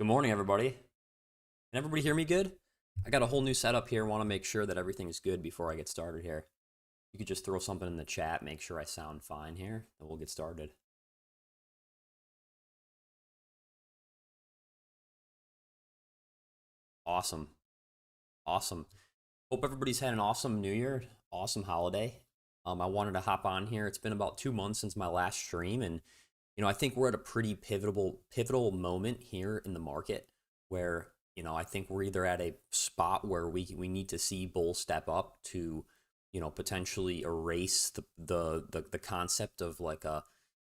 Good morning, everybody. Can everybody hear me good? I got a whole new setup here. Want to make sure that everything's good before I get started here. You could just throw something in the chat, make sure I sound fine here, and we'll get started. Awesome. Awesome. Hope everybody's had an awesome New Year, awesome holiday. I wanted to hop on here. It's been about 2 months since my last stream, and I think we're at a pretty pivotal moment here in the market where I think we're either at a spot where we need to see bulls step up to potentially erase the concept of like a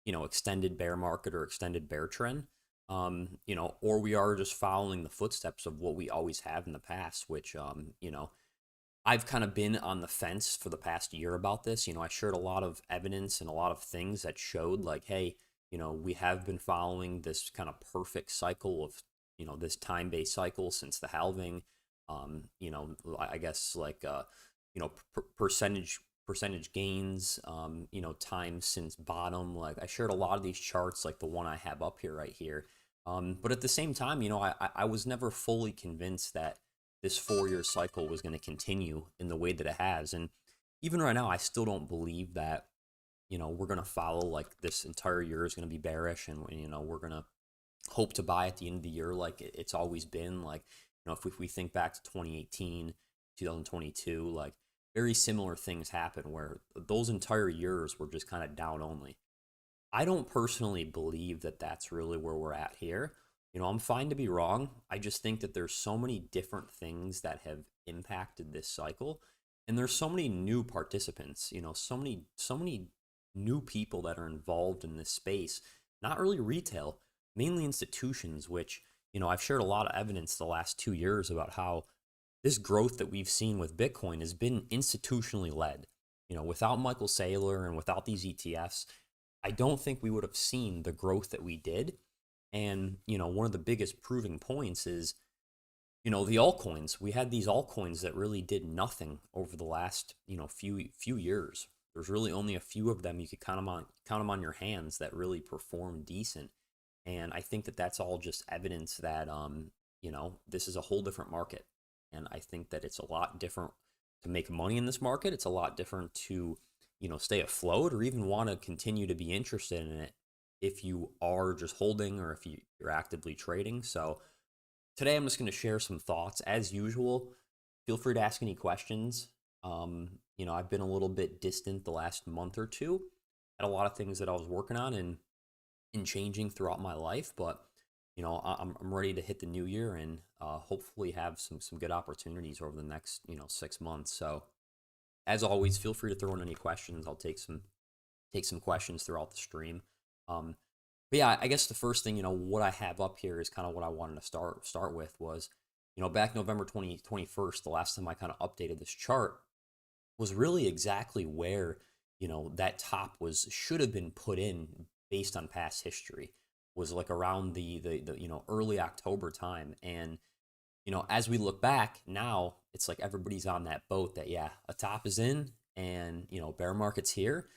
extended bear market or extended bear trend. Or we are just following the footsteps of what we always have in the past, which I've kind of been on the fence for the past year about this. I shared a lot of evidence and a lot of things that showed like, hey, we have been following this kind of perfect cycle of, this time-based cycle since the halving. I guess like, percentage gains, time since bottom. Like I shared a lot of these charts, like the one I have up here right here. But at the same time, I was never fully convinced that this 4 year cycle was going to continue in the way that it has. And even right now, I still don't believe that, we're going to follow like this entire year is going to be bearish and, we're going to hope to buy at the end of the year like it's always been. Like, if we think back to 2018, 2022, like very similar things happen where those entire years were just kind of down only. I don't personally believe that that's really where we're at here. I'm fine to be wrong. I just think that there's so many different things that have impacted this cycle, and there's so many new participants. So many new people that are involved in this space. Not really retail, mainly institutions. Which I've shared a lot of evidence the last 2 years about how this growth that we've seen with Bitcoin has been institutionally led. Without Michael Saylor and without these ETFs, I don't think we would have seen the growth that we did. And, one of the biggest proving points is, the altcoins. We had these altcoins that really did nothing over the last, few years. There's really only a few of them you could count them on your hands that really performed decent. And I think that that's all just evidence that, this is a whole different market. And I think that it's a lot different to make money in this market. It's a lot different to, stay afloat or even want to continue to be interested in it if you are just holding or if you're actively trading. So today I'm just going to share some thoughts as usual. Feel free to ask any questions. I've been a little bit distant the last month or two. Had a lot of things that I was working on and changing throughout my life, but I'm ready to hit the new year and hopefully have some good opportunities over the next 6 months. So as always, feel free to throw in any questions. I'll take some questions throughout the stream. But yeah, I guess the first thing, what I have up here is kind of what I wanted to start with was, back November 2021, the last time I kind of updated this chart was really exactly where, that top should have been put in based on past history, was like around the early October time. And, as we look back now, it's like everybody's on that boat that, yeah, a top is in and, bear market's here.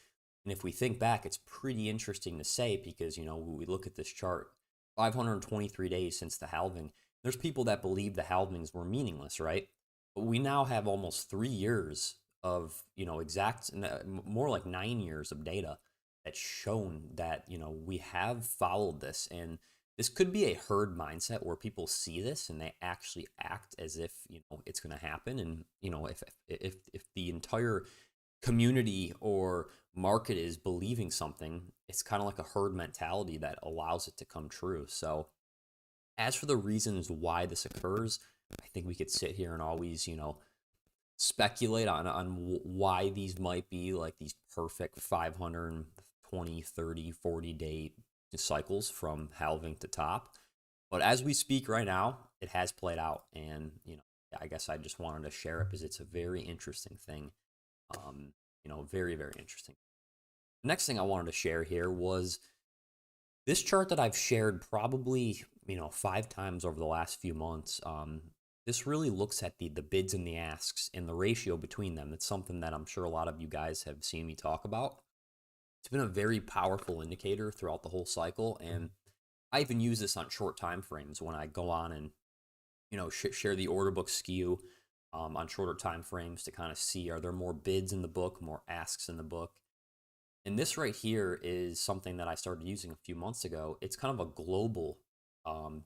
And if we think back, it's pretty interesting to say because, when we look at this chart, 523 days since the halving, there's people that believe the halvings were meaningless, right? But we now have almost 3 years of, exact, more like 9 years of data that's shown that, we have followed this. And this could be a herd mindset where people see this and they actually act as if, it's going to happen. And, if the entire community or market is believing something, it's kind of like a herd mentality that allows it to come true. So, as for the reasons why this occurs, I think we could sit here and always, speculate on why these might be like these perfect 520, 30, 40 day cycles from halving to top. But as we speak right now, it has played out. And, I guess I just wanted to share it because it's a very interesting thing. Very, very interesting. The next thing I wanted to share here was this chart that I've shared probably, 5 times over the last few months. This really looks at the bids and the asks and the ratio between them. It's something that I'm sure a lot of you guys have seen me talk about. It's been a very powerful indicator throughout the whole cycle. And I even use this on short time frames when I go on and share the order book skew on shorter time frames to kind of see, are there more bids in the book, more asks in the book. And this right here is something that I started using a few months ago. It's kind of a global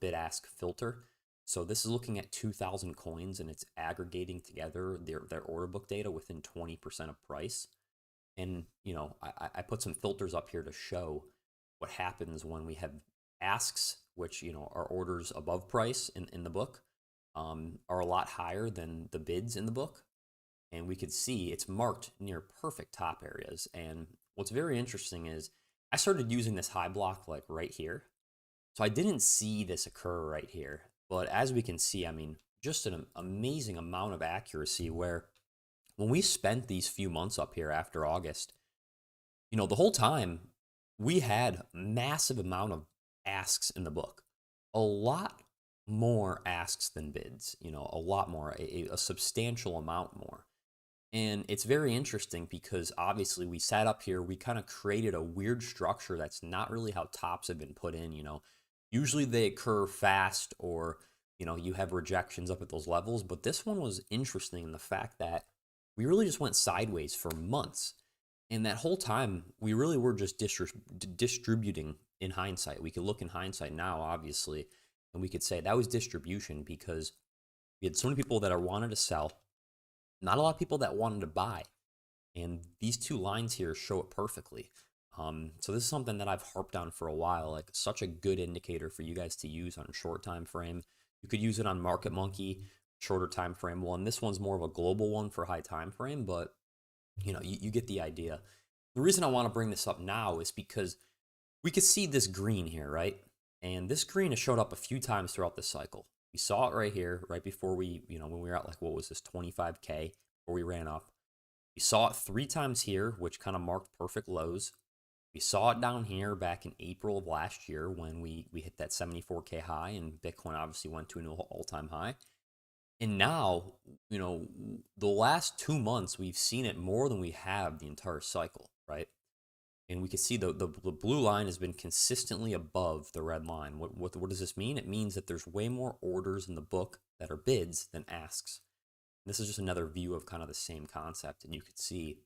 bid ask filter. So this is looking at 2,000 coins and it's aggregating together their order book data within 20% of price. And I put some filters up here to show what happens when we have asks, which are orders above price in the book, are a lot higher than the bids in the book. And we could see it's marked near perfect top areas. And what's very interesting is I started using this high block like right here. So I didn't see this occur right here. But as we can see, I mean, just an amazing amount of accuracy where when we spent these few months up here after August, the whole time we had massive amount of asks in the book, a lot more asks than bids, a lot more, a substantial amount more. And it's very interesting because obviously we sat up here, we kind of created a weird structure that's not really how tops have been put in. Usually they occur fast, or you have rejections up at those levels, but this one was interesting in the fact that we really just went sideways for months. And that whole time, we really were just distributing in hindsight. We could look in hindsight now, obviously, and we could say that was distribution because we had so many people that wanted to sell, not a lot of people that wanted to buy. And these two lines here show it perfectly. So this is something that I've harped on for a while, like such a good indicator for you guys to use on a short time frame. You could use it on Market Monkey, shorter time frame one. This one's more of a global one for high time frame, but you get the idea. The reason I want to bring this up now is because we could see this green here, right? And this green has showed up a few times throughout the cycle. We saw it right here, right before we, when we were at like, what was this, 25K, before we ran up. We saw it 3 times here, which kind of marked perfect lows. We saw it down here back in April of last year when we hit that 74K high and Bitcoin obviously went to an all-time high. And now, the last 2 months, we've seen it more than we have the entire cycle, right? And we can see the blue line has been consistently above the red line. What does this mean? It means that there's way more orders in the book that are bids than asks. This is just another view of kind of the same concept. And you could see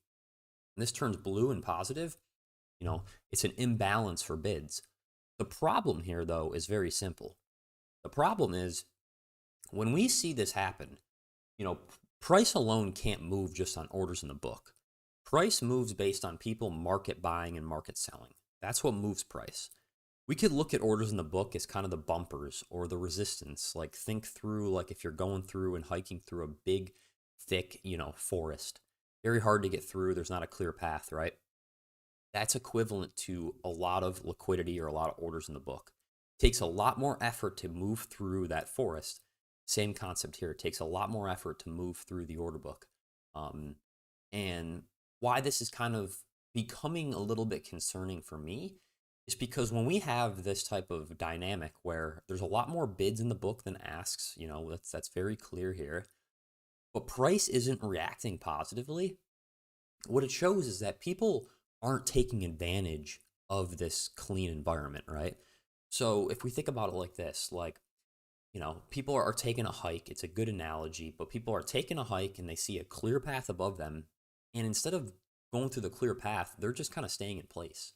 when this turns blue and positive, it's an imbalance for bids. The problem here, though, is very simple. The problem is when we see this happen, price alone can't move just on orders in the book. Price moves based on people market buying and market selling. That's what moves price. We could look at orders in the book as kind of the bumpers or the resistance. Like think through, like if you're going through and hiking through a big, thick, forest. Very hard to get through. There's not a clear path, right? That's equivalent to a lot of liquidity or a lot of orders in the book. It takes a lot more effort to move through that forest. Same concept here. It takes a lot more effort to move through the order book. And why this is kind of becoming a little bit concerning for me is because when we have this type of dynamic where there's a lot more bids in the book than asks, that's very clear here, but price isn't reacting positively, what it shows is that people aren't taking advantage of this clean environment, right? So if we think about it like this, like, people are taking a hike. It's a good analogy, but people are taking a hike and they see a clear path above them. And instead of going through the clear path, they're just kind of staying in place.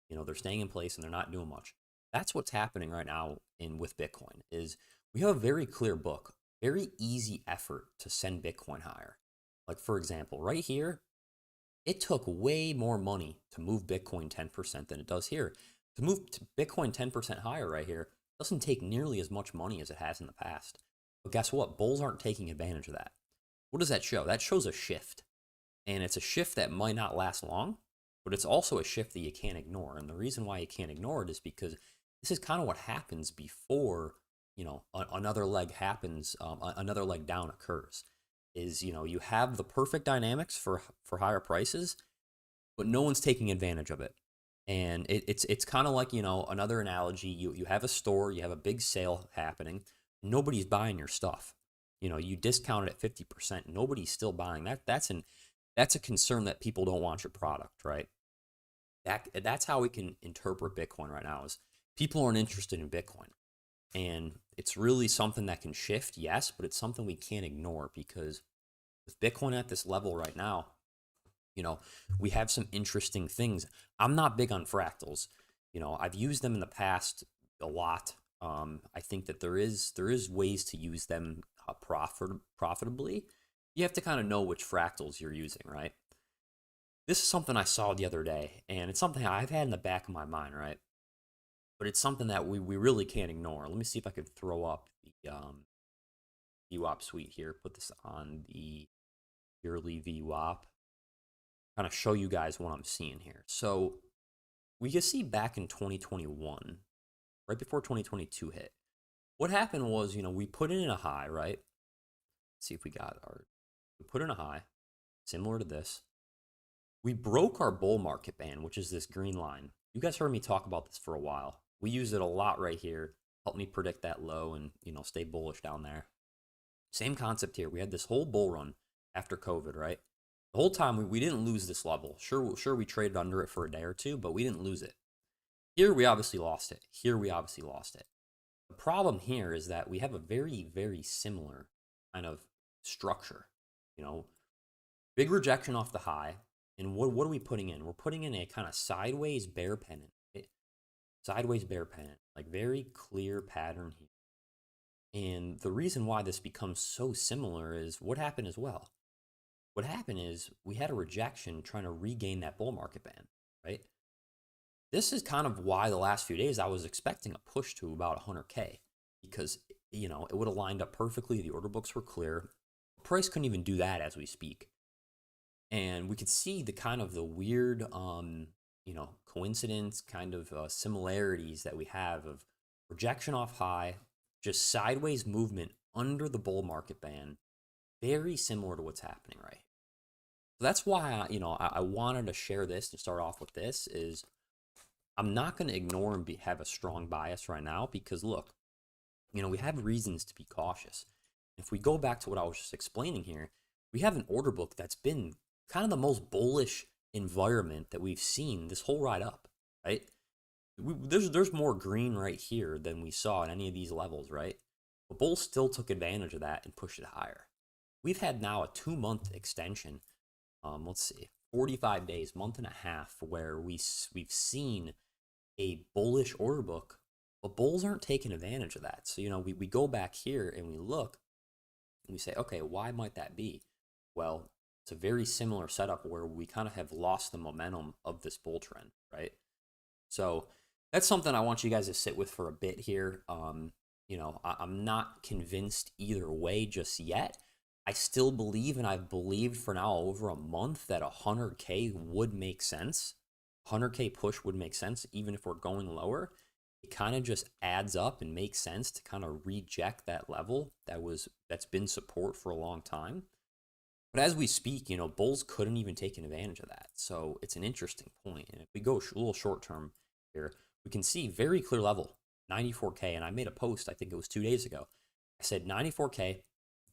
They're staying in place and they're not doing much. That's what's happening right now with Bitcoin is we have a very clear book, very easy effort to send Bitcoin higher. Like for example, right here, it took way more money to move Bitcoin 10% than it does here. To move Bitcoin 10% higher right here doesn't take nearly as much money as it has in the past. But guess what? Bulls aren't taking advantage of that. What does that show? That shows a shift. And it's a shift that might not last long, but it's also a shift that you can't ignore. And the reason why you can't ignore it is because this is kind of what happens before, another leg happens, another leg down occurs. Is, you have the perfect dynamics for higher prices, but no one's taking advantage of it. And it's kind of like, another analogy, you have a store, you have a big sale happening, nobody's buying your stuff. You discount it at 50%, nobody's still buying. That's a concern that people don't want your product, right? That's how we can interpret Bitcoin right now is People aren't interested in Bitcoin. And it's really something that can shift, yes, but it's something we can't ignore because with Bitcoin at this level right now, you know, we have some interesting things. I'm not big on fractals. I've used them in the past a lot. I think that there is ways to use them profitably. You have to kind of know which fractals you're using, right? This is something I saw the other day, and it's something I've had in the back of my mind, right? But it's something that we really can't ignore. Let me see if I can throw up the VWAP suite here. Put this on the yearly VWAP. Kind of show you guys what I'm seeing here. So we can see back in 2021, right before 2022 hit, what happened was, we put in a high, right? Let's see if we put in a high, similar to this. We broke our bull market band, which is this green line. You guys heard me talk about this for a while. We use it a lot right here. Help me predict that low and, stay bullish down there. Same concept here. We had this whole bull run after COVID, right? The whole time we didn't lose this level. Sure, we traded under it for a day or two, but we didn't lose it. Here we obviously lost it. Here we obviously lost it. The problem here is that we have a very, very similar kind of structure. Big rejection off the high. And what are we putting in? We're putting in a kind of sideways bear pennant. Right? Sideways bear pennant. Like very clear pattern here. And the reason why this becomes so similar is what happened as well. What happened is we had a rejection trying to regain that bull market band, right? This is kind of why the last few days I was expecting a push to about 100K because, it would have lined up perfectly. The order books were clear. Price couldn't even do that as we speak. And we could see the kind of the weird, coincidence, kind of similarities that we have of rejection off high, just sideways movement under the bull market band, very similar to what's happening right here. So that's why, I wanted to share this and start off with this is I'm not going to ignore and have a strong bias right now because look, we have reasons to be cautious. If we go back to what I was just explaining here, we have an order book that's been kind of the most bullish environment that we've seen this whole ride up, right? There's more green right here than we saw at any of these levels, right? But bulls still took advantage of that and pushed it higher. We've had now a 2-month extension. Let's see, 45 days, month and a half, where we've seen a bullish order book, but bulls aren't taking advantage of that. So, we go back here and we look and we say, okay, why might that be? Well, it's a very similar setup where we kind of have lost the momentum of this bull trend, right? So that's something I want you guys to sit with for a bit here. I'm not convinced either way just yet. I still believe, and I've believed for now over a month, that 100K would make sense. 100K push would make sense, even if we're going lower. It kind of just adds up and makes sense to kind of reject that level that's been support for a long time. But as we speak, bulls couldn't even take advantage of that. So it's an interesting point. And if we go a little short term here, we can see very clear level, 94K. And I made a post, I think it was 2 days ago. I said 94K,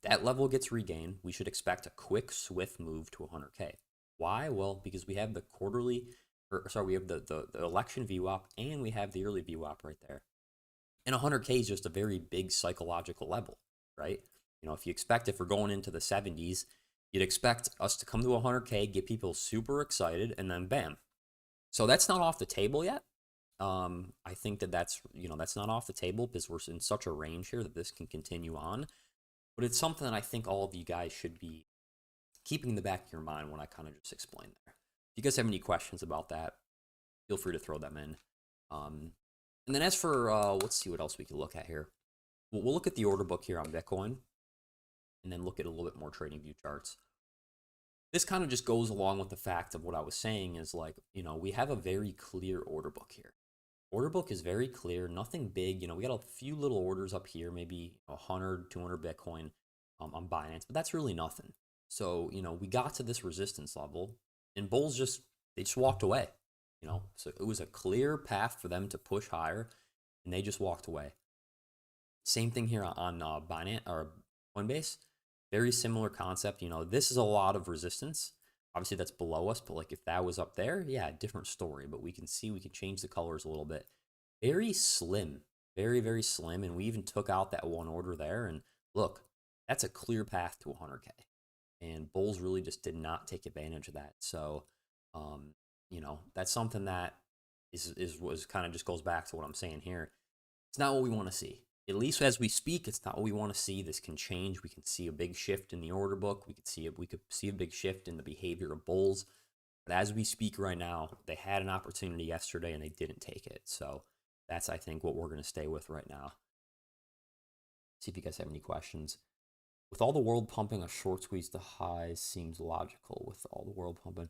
that level gets regained. We should expect a quick, swift move to 100K. Why? Well, because we have the we have the election VWAP and we have the early VWAP right there. And 100K is just a very big psychological level, right? If you expect if we're going into the 70s, you'd expect us to come to 100K, get people super excited, and then bam. So that's not off the table yet. I think that's not off the table because we're in such a range here that this can continue on. But it's something that I think all of you guys should be keeping in the back of your mind when I kind of just explained there. If you guys have any questions about that, feel free to throw them in. And then as for, let's see what else we can look at here. We'll look at the order book here on Bitcoin and then look at a little bit more trading view charts. This kind of just goes along with the fact of what I was saying is we have a very clear order book here. Order book is very clear, nothing big. We got a few little orders up here, maybe 100, 200 Bitcoin on Binance, but that's really nothing. So, we got to this resistance level and bulls they just walked away, So it was a clear path for them to push higher and they just walked away. Same thing here on Binance or Coinbase. Very similar concept. This is a lot of resistance. Obviously, that's below us, but if that was up there, yeah, different story. But we can change the colors a little bit. very slim, very, very slim. And we even took out that one order there. And look, that's a clear path to 100K. And Bulls really just did not take advantage of that. So, um, that's something that is was kind of just goes back to what I'm saying here. It's not what we want to see. At least as we speak, it's not what we want to see. This can change. We can see a big shift in the order book. We could see a big shift in the behavior of Bulls. But as we speak right now, they had an opportunity yesterday and they didn't take it. So that's, I think, what we're going to stay with right now. See if you guys have any questions. With all the world pumping, a short squeeze to highs seems logical. With all the world pumping,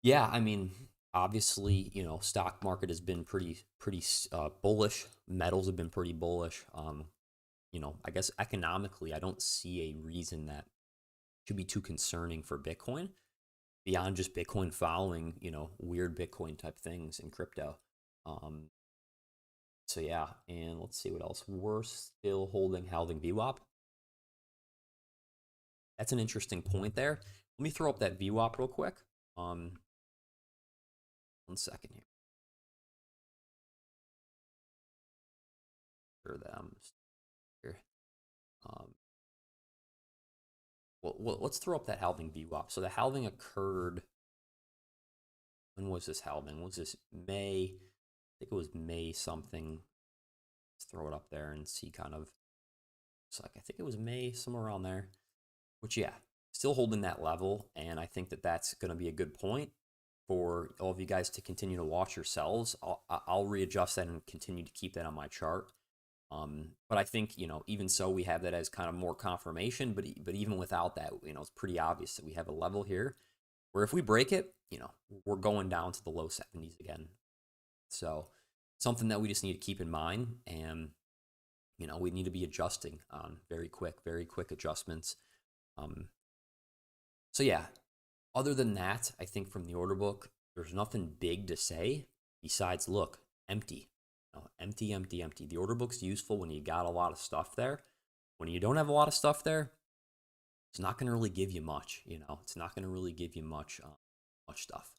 yeah, I mean, obviously, stock market has been pretty bullish. Metals have been pretty bullish. I guess economically, I don't see a reason that should be too concerning for Bitcoin beyond just Bitcoin following, weird Bitcoin type things in crypto. Um, so yeah, and let's see what else. We're still holding halving VWAP. That's an interesting point there. Let me throw up that VWAP real quick. 1 second here. For them here. Um, well, let's throw up that halving VWAP. So the halving occurred. When was this halving? Was this May? I think it was May something. Let's throw it up there and see kind of. It's like I think it was May, somewhere around there. Which yeah, still holding that level, and I think that that's going to be a good point for all of you guys to continue to watch yourselves. I'll readjust that and continue to keep that on my chart. But I think, even so, we have that as kind of more confirmation. But even without that, it's pretty obvious that we have a level here where if we break it, we're going down to the low 70s again. So something that we just need to keep in mind, and we need to be adjusting on very quick adjustments. So yeah, other than that, I think from the order book, there's nothing big to say besides look, empty. Empty, empty, empty. The order book's useful when you got a lot of stuff there. When you don't have a lot of stuff there, it's not going to really give you much. It's not going to really give you much stuff.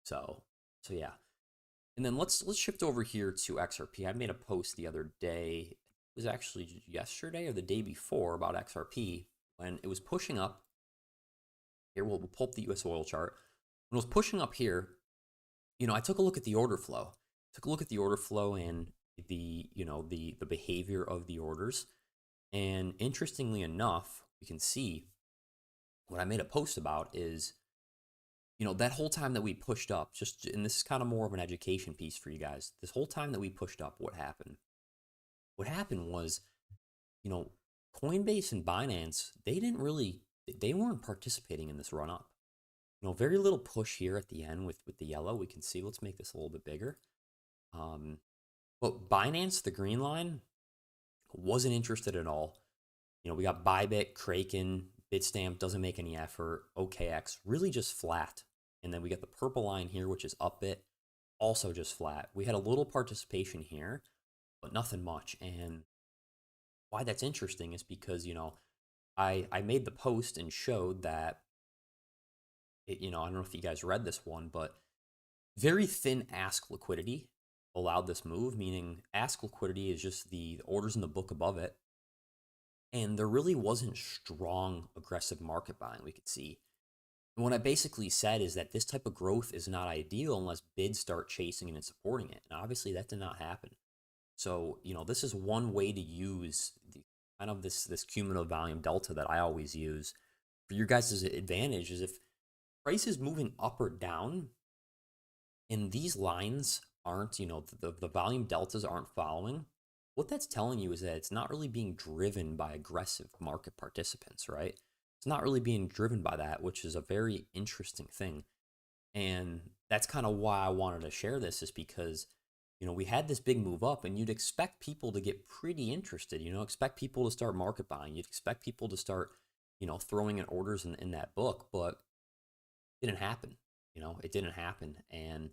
So yeah. And then let's shift over here to XRP. I made a post the other day. It was actually yesterday or the day before about XRP when it was pushing up. Here we'll pull up the US oil chart. When it was pushing up here, I took a look at the order flow. And the behavior of the orders. And interestingly enough, you can see what I made a post about is, that whole time that we pushed up, and this is kind of more of an education piece for you guys. This whole time that we pushed up, what happened? What happened was, Coinbase and Binance, they weren't participating in this run up. Very little push here at the end with the yellow. We can see, let's make this a little bit bigger. But Binance, the green line, wasn't interested at all. We got Bybit, Kraken, Bitstamp doesn't make any effort. OKX really just flat. And then we got the purple line here, which is Upbit, also just flat. We had a little participation here, but nothing much. And why that's interesting is because, I made the post and showed that, I don't know if you guys read this one, but very thin ask liquidity allowed this move, meaning ask liquidity is just the orders in the book above it. And there really wasn't strong, aggressive market buying we could see. And what I basically said is that this type of growth is not ideal unless bids start chasing it and supporting it. And obviously that did not happen. So, this is one way to use kind of this cumulative volume delta that I always use for your guys' advantage is if price is moving up or down and these lines aren't, the volume deltas aren't following, what that's telling you is that it's not really being driven by aggressive market participants, right? It's not really being driven by that, which is a very interesting thing. And that's kind of why I wanted to share this is because, we had this big move up and you'd expect people to get pretty interested, expect people to start market buying. You'd expect people to start, throwing in orders in that book, but it didn't happen. It didn't happen. And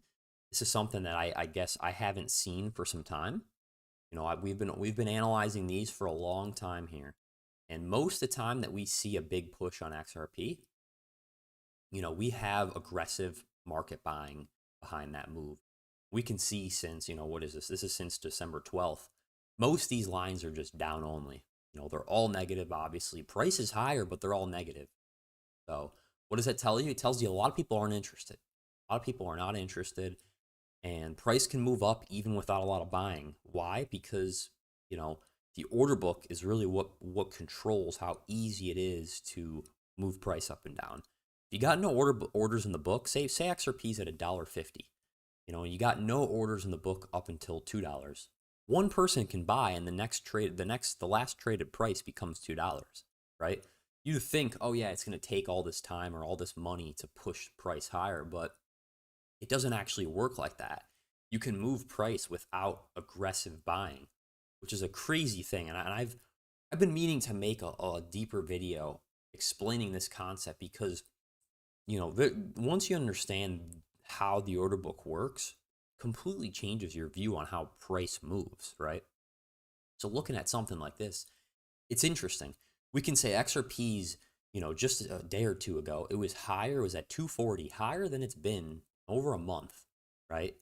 this is something that I guess I haven't seen for some time. We've been analyzing these for a long time here, and most of the time that we see a big push on XRP, we have aggressive market buying behind that move. we can see since, what is this? This is since December 12th. Most of these lines are just down only. They're all negative, obviously. Price is higher, but they're all negative. So what does that tell you? It tells you a lot of people aren't interested. A lot of people are not interested, and price can move up even without a lot of buying. Why? Because, the order book is really what controls how easy it is to move price up and down. If you got no orders in the book, say XRP's at $1.50. You got no orders in the book up until $2. One person can buy, and the last traded price becomes $2, right? You think, oh yeah, it's going to take all this time or all this money to push price higher, but it doesn't actually work like that. You can move price without aggressive buying, which is a crazy thing. And I've been meaning to make a deeper video explaining this concept because, once you understand how the order book works, completely changes your view on how price moves, right? So looking at something like this, it's interesting. We can say XRP's, just a day or two ago, it was higher, it was at 240, higher than it's been over a month, right?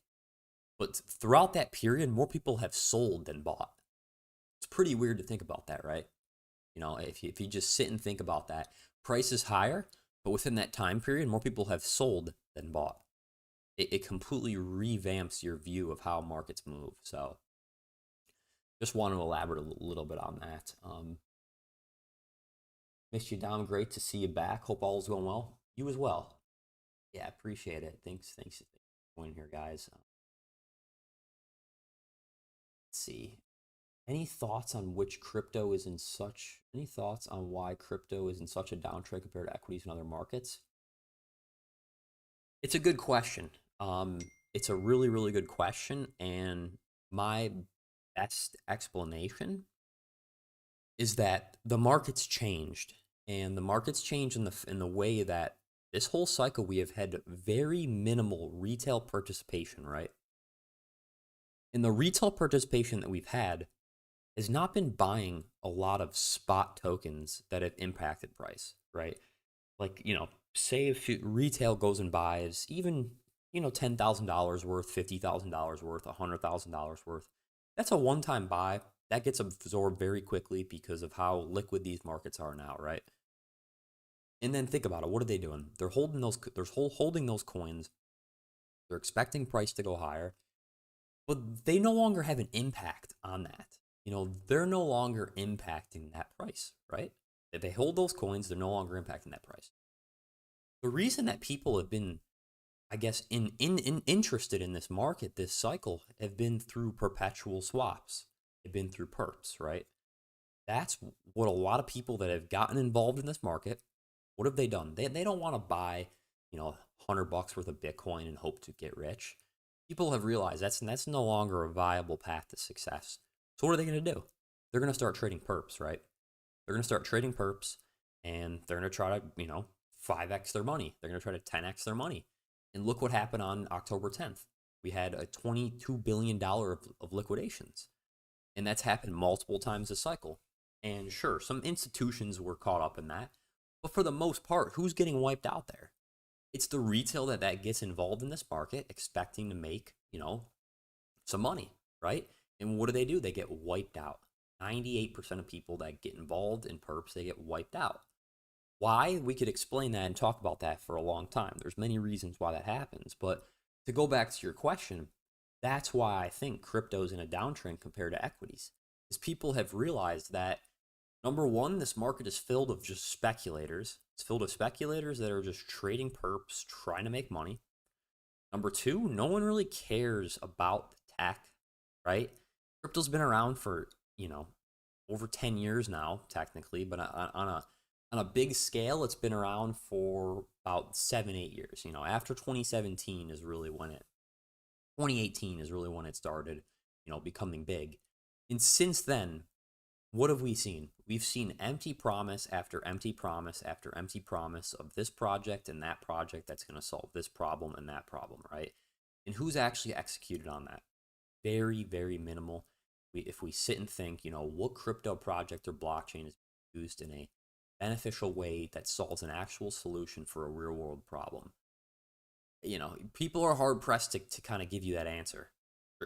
But throughout that period, more people have sold than bought. It's pretty weird to think about that, right? If you just sit and think about that, price is higher, but within that time period, more people have sold than bought. It completely revamps your view of how markets move. So just want to elaborate a little bit on that. Missed you, Dom. Great to see you back. Hope all is going well. You as well. Yeah, appreciate it. Thanks for joining here, guys. Let's see. Any thoughts on any thoughts on why crypto is in such a downtrend compared to equities and other markets? It's a good question. It's a really, really good question. And my best explanation is that the market's changed. And the market's changed in the way that this whole cycle we have had very minimal retail participation, right? And the retail participation that we've had has not been buying a lot of spot tokens that have impacted price, right? Like, say if retail goes and buys even, $10,000 worth, $50,000 worth, $100,000 worth, that's a one-time buy. That gets absorbed very quickly because of how liquid these markets are now, right? And then think about it. What are they doing? They're holding those coins. They're expecting price to go higher, but they no longer have an impact on that. They're no longer impacting that price, right? If they hold those coins, they're no longer impacting that price. The reason that people have been, I guess, interested in this market, this cycle, have been through perpetual swaps. They've been through perps, right? That's what a lot of people that have gotten involved in this market, what have they done? They don't want to buy, $100 worth of Bitcoin and hope to get rich. People have realized that's no longer a viable path to success. So what are they going to do? They're going to start trading perps, right? They're going to start trading perps, and they're going to try to, 5x their money. They're going to try to 10x their money. And look what happened on October 10th. We had a $22 billion of liquidations. And that's happened multiple times this cycle. And sure, some institutions were caught up in that. But for the most part, who's getting wiped out there? It's the retail that gets involved in this market expecting to make, some money, right? And what do? They get wiped out. 98% of people that get involved in perps, they get wiped out. Why? We could explain that and talk about that for a long time. There's many reasons why that happens. But to go back to your question, that's why I think crypto's in a downtrend compared to equities. Is people have realized that, number one, this market is filled with just speculators. It's filled with speculators that are just trading perps, trying to make money. Number two, no one really cares about the tech, right? Crypto's been around for, over 10 years now, technically, but on a big scale, it's been around for about 7-8 years. After 2017 is really when 2018 is really when it started, becoming big. And since then, what have we seen? We've seen empty promise after empty promise after empty promise of this project and that project that's going to solve this problem and that problem, right? And who's actually executed on that? Very, very minimal. If we sit and think, what crypto project or blockchain is used in a beneficial way that solves an actual solution for a real world problem? People are hard pressed to kind of give you that answer.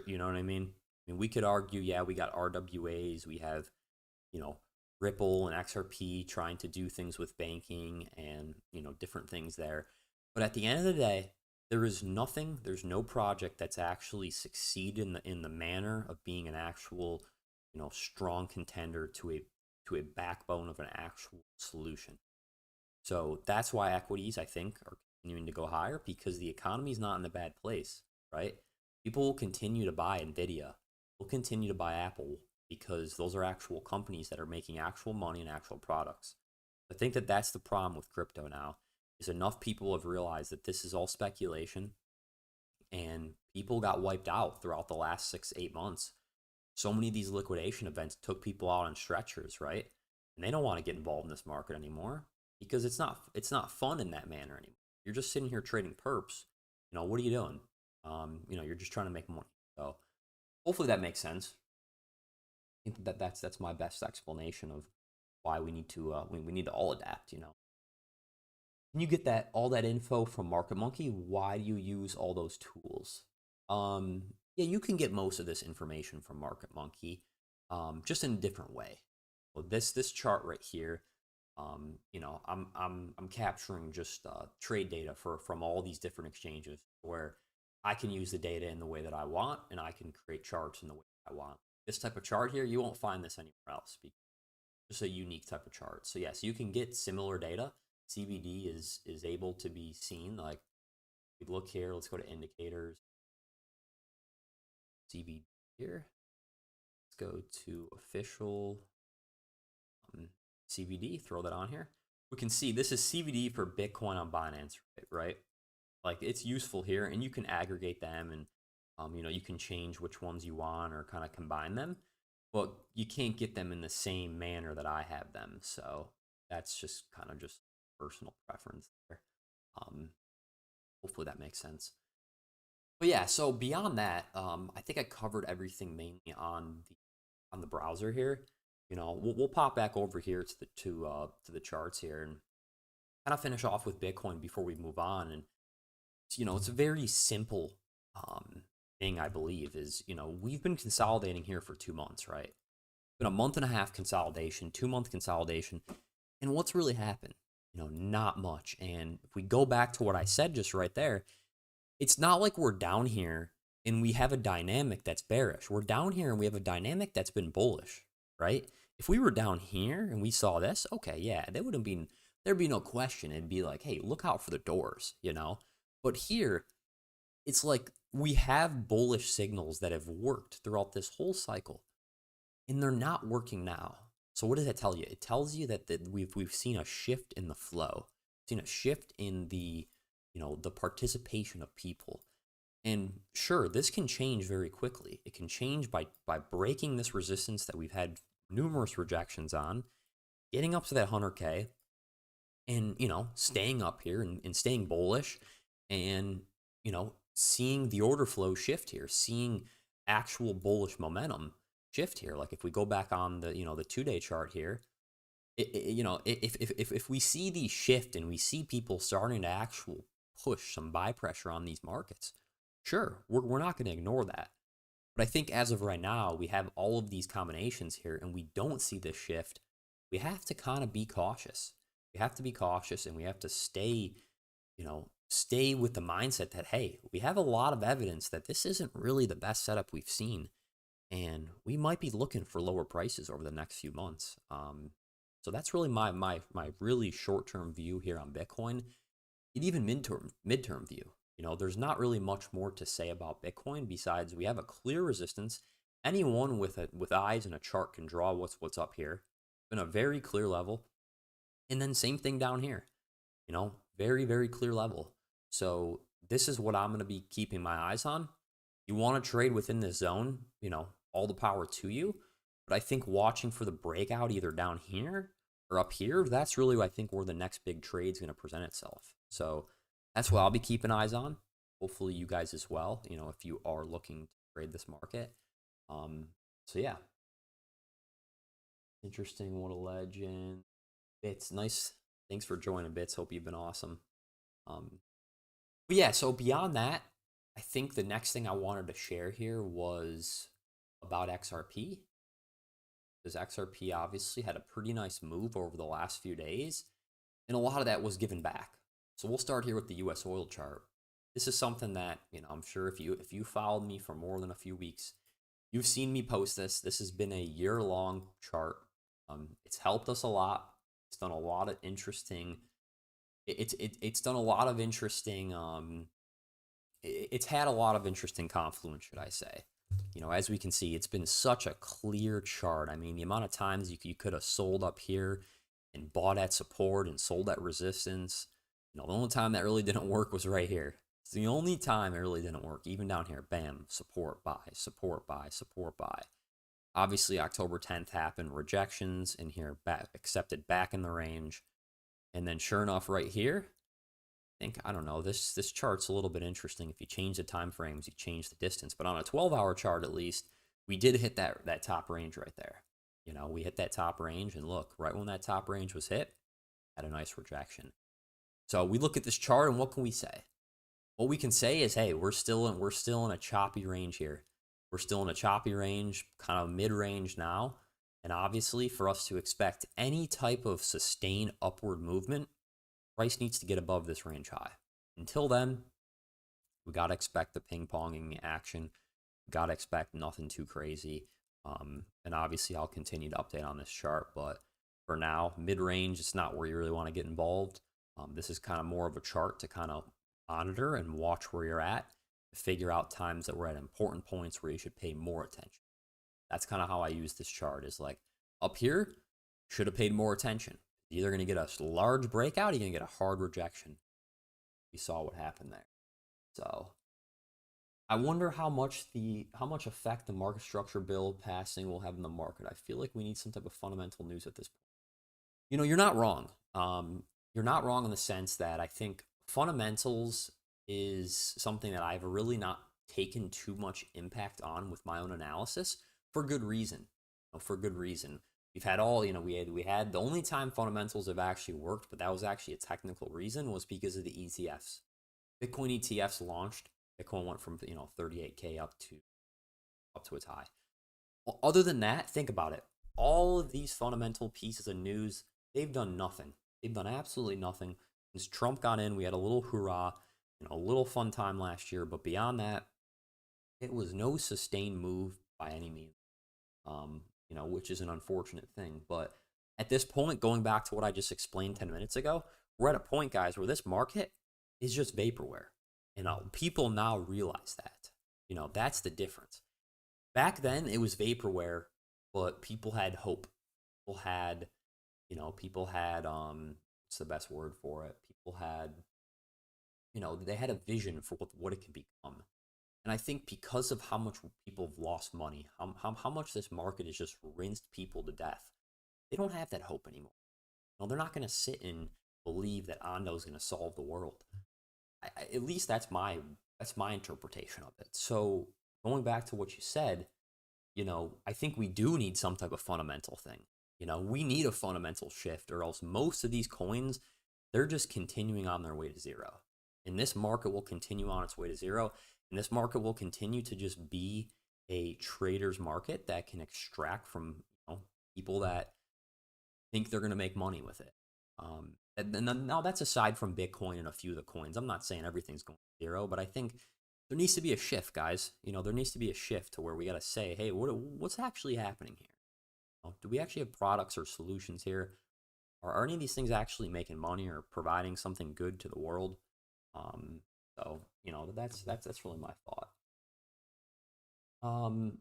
You know what I mean? I mean, we could argue, yeah, we got RWAs, we have, you know, Ripple and XRP trying to do things with banking and, different things there. But at the end of the day, there is nothing, there's no project that's actually succeeded in the manner of being an actual, strong contender to a backbone of an actual solution. So that's why equities, I think, are continuing to go higher because the economy is not in a bad place, right? People will continue to buy Nvidia, will continue to buy Apple because those are actual companies that are making actual money and actual products. I think that that's the problem with crypto now. Is enough people have realized that this is all speculation, and people got wiped out throughout the last 6, 8 months. So many of these liquidation events took people out on stretchers, right? And they don't want to get involved in this market anymore because it's not fun in that manner anymore. You're just sitting here trading perps. What are you doing? You're just trying to make money. So hopefully that makes sense. I think that's my best explanation of why we need to we need to all adapt. Can you get that all that info from Market Monkey? Why do you use all those tools? Yeah, you can get most of this information from Market Monkey, just in a different way. Well, this chart right here, I'm capturing just trade data from all these different exchanges where I can use the data in the way that I want, and I can create charts in the way I want. This type of chart here, you won't find this anywhere else. Just a unique type of chart. So yes, you can get similar data. CBD is able to be seen. Like, we look here, let's go to indicators. CBD here. Let's go to official CBD. Throw that on here. We can see this is CBD for Bitcoin on Binance, right? Like, it's useful here, and you can aggregate them, and you can change which ones you want or kind of combine them, but you can't get them in the same manner that I have them. So that's just kind of just personal preference there. Um, Hopefully that makes sense. But yeah, so beyond that, I think I covered everything mainly on the browser here. We'll pop back over here to the charts here and kind of finish off with Bitcoin before we move on. And it's a very simple thing, I believe, is we've been consolidating here for 2 months, right? It's been a month and a half consolidation, 2 month consolidation, and what's really happened? Not much. And if we go back to what I said just right there, it's not like we're down here and we have a dynamic that's bearish. We're down here and we have a dynamic that's been bullish, right? If we were down here and we saw this, okay, yeah, there'd be no question. It'd be like, hey, look out for the doors. But here, it's like we have bullish signals that have worked throughout this whole cycle, and they're not working now. So what does that tell you? It tells you that we've seen a shift in the flow, seen a shift in the participation of people. And sure, this can change very quickly. It can change by breaking this resistance that we've had numerous rejections on, getting up to that 100K, and staying up here and staying bullish, and seeing the order flow shift here, seeing actual bullish momentum shift here. Like, if we go back on the 2-day chart here, if we see the shift and we see people starting to actual push some buy pressure on these markets, sure, we're not going to ignore that. But I think as of right now, we have all of these combinations here and we don't see this shift. We have to kind of be cautious. We have to be cautious, and we have to stay with the mindset that, hey, we have a lot of evidence that this isn't really the best setup we've seen, and we might be looking for lower prices over the next few months. So that's really my really short term view here on Bitcoin, and even midterm view. There's not really much more to say about Bitcoin besides we have a clear resistance. Anyone with eyes and a chart can draw what's up here. Been a very clear level, and then same thing down here. Very, very clear level. So this is what I'm going to be keeping my eyes on. You want to trade within this zone, all the power to you. But I think watching for the breakout either down here or up here, that's really, I think, where the next big trade is going to present itself. So that's what I'll be keeping eyes on. Hopefully you guys as well, if you are looking to trade this market. So yeah. Interesting. What a legend. It's nice. Thanks for joining, Bits. Hope you've been awesome. Um, But yeah, so beyond that, I think the next thing I wanted to share here was about XRP, because XRP obviously had a pretty nice move over the last few days, and a lot of that was given back. So we'll start here with the U.S. oil chart. This is something that I'm sure if you followed me for more than a few weeks, you've seen me post this. This has been a year-long chart. It's helped us a lot. It's done a lot of interesting. It's done a lot of interesting. It's had a lot of interesting confluence, should I say? As we can see, it's been such a clear chart. I mean, the amount of times you could have sold up here and bought at support and sold at resistance. The only time that really didn't work was right here. It's the only time it really didn't work. Even down here, bam, support, buy, support, buy, support, buy. Obviously, October 10th happened, rejections, and here back accepted back in the range. And then sure enough, right here, I don't know, this chart's a little bit interesting. If you change the time frames, you change the distance. But on a 12-hour chart, at least, we did hit that top range right there. We hit that top range, and look, right when that top range was hit, had a nice rejection. So we look at this chart, and what can we say? What we can say is, hey, we're still in a choppy range here. We're still in a choppy range, kind of mid-range now. And obviously, for us to expect any type of sustained upward movement, price needs to get above this range high. Until then, we got to expect the ping-ponging action. We got to expect nothing too crazy. And obviously, I'll continue to update on this chart. But for now, mid-range, it's not where you really want to get involved. This is kind of more of a chart to kind of monitor and watch where you're at, to figure out times that we're at important points where you should pay more attention. That's kind of how I use this chart, is like up here, should have paid more attention. You're either going to get a large breakout or you're going to get a hard rejection. You saw what happened there. So I wonder how much effect the market structure bill passing will have in the market. I feel like we need some type of fundamental news at this point. You're not wrong. You're not wrong in the sense that I think fundamentals is something that I've really not taken too much impact on with my own analysis, for good reason. For good reason. We've had all, we had the only time fundamentals have actually worked, but that was actually a technical reason, was because of the ETFs. Bitcoin ETFs launched. Bitcoin went from 38K up to its high. Well, other than that, think about it. All of these fundamental pieces of news, they've done nothing. They've done absolutely nothing. Since Trump got in, we had a little hurrah, a little fun time last year, but beyond that, it was no sustained move by any means. Which is an unfortunate thing. But at this point, going back to what I just explained 10 minutes ago, we're at a point, guys, where this market is just vaporware. People now realize that. That's the difference. Back then, it was vaporware, but people had hope. People had, what's the best word for it? People had, they had a vision for what it could become. And I think because of how much people have lost money, how much this market has just rinsed people to death, they don't have that hope anymore. They're not going to sit and believe that Ando is going to solve the world. At least that's my interpretation of it. So going back to what you said, I think we do need some type of fundamental thing. We need a fundamental shift, or else most of these coins, they're just continuing on their way to zero. And this market will continue on its way to zero. And this market will continue to just be a trader's market that can extract from people that think they're going to make money with it. And now that's aside from Bitcoin and a few of the coins. I'm not saying everything's going to zero, but I think there needs to be a shift, guys. There needs to be a shift to where we got to say, hey, what's actually happening here? Do we actually have products or solutions here? Are any of these things actually making money or providing something good to the world? So that's really my thought. Um,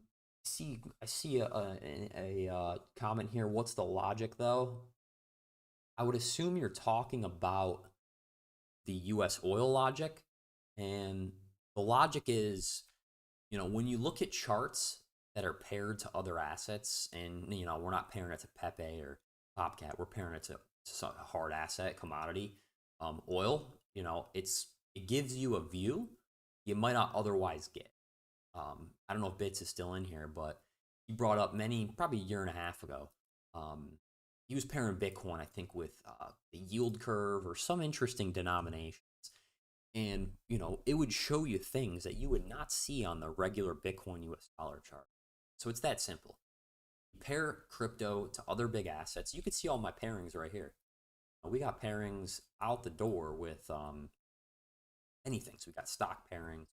I see a comment here. What's the logic though? I would assume you're talking about the U.S. oil logic, and the logic is, when you look at charts that are paired to other assets, and we're not pairing it to Pepe or Popcat, we're pairing it to a hard asset commodity, oil. It gives you a view you might not otherwise get. I don't know if Bits is still in here, but he brought up probably a year and a half ago. He was pairing Bitcoin, I think, with the yield curve or some interesting denominations. And, it would show you things that you would not see on the regular Bitcoin US dollar chart. So it's that simple. Pair crypto to other big assets. You can see all my pairings right here. We got pairings out the door with anything. So we got stock pairings,